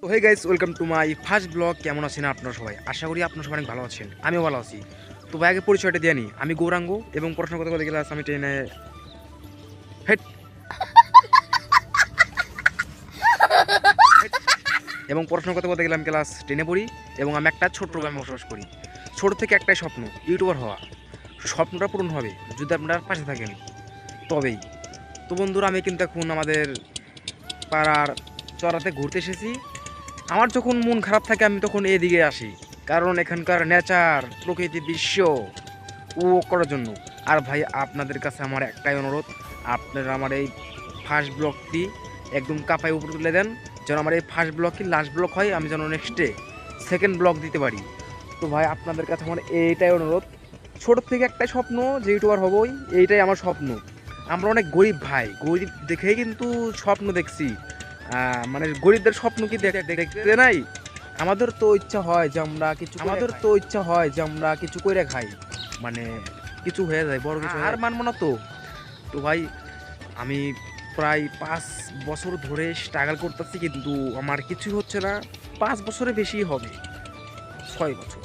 তো hey guys, welcome to my first blog. কেমন আছেন আপনারা সবাই? আশা করি আপনারা সবাই অনেক ভালো আছেন, আমিও ভালো আছি। তো ভাই আগে পরিচয়টা দিয়ে নিই, আমি গৌরাঙ্গ এবং পড়াশোনা করতে করতে গেলাম আমি ট্রেনে হেট এবং পড়াশোনা করতে করতে গেলাম ক্লাস 10-এ পড়ি এবং আমি একটা ছোট্ট গ্রামে বসবাস করি। ছোট থেকে একটাই স্বপ্ন, ইউটিউবার হওয়া। স্বপ্নটা পূরণ হবে যদি আপনারা পাশে থাকেন তবেই। তো বন্ধুরা, আমি কিন্তু এখন আমাদের পাড়ার চড়াতে ঘুরতে এসেছি। আমার যখন মন খারাপ থাকে আমি তখন এদিকে আসি, কারণ এখানকার নেচার, প্রকৃতি, দৃশ্য উপভোগ করার জন্য। আর ভাই, আপনাদের কাছে আমার একটাই অনুরোধ, আপনারা আমার এই ফার্স্ট ব্লগটি একদম কাপায় উপরে তুলে দেন, যেন আমার এই ফার্স্ট ব্লগটি লাস্ট ব্লগ হয়, আমি যেন নেক্সটে সেকেন্ড ব্লগ দিতে পারি। তো ভাই, আপনাদের কাছে আমার এইটাই অনুরোধ। ছোট থেকে একটাই স্বপ্ন যে ইউটিউবার হবই, এইটাই আমার স্বপ্ন। আমরা অনেক গরিব ভাই, গরিব দেখেই কিন্তু স্বপ্ন দেখছি। মানে গরিবদের স্বপ্ন কি দেখতে নাই? আমাদের তো ইচ্ছা হয় যে আমরা কিছু করে খাই, মানে কিছু হয়ে যায়, বড় কিছু আর মানবো না তো। তো ভাই, আমি প্রায় 5 বছর ধরে স্ট্রাগল করতেছি, কিন্তু আমার কিছুই হচ্ছে না। 5 বছরে বেশি হবে, 6 বছর।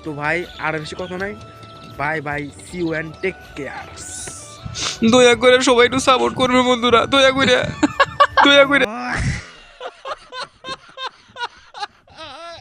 তো ভাই, আর বেশি কথা নাই। Bye bye, see you and take care. দয়া করে সবাই একটু সাপোর্ট করবে বন্ধুরা, দয়া করে।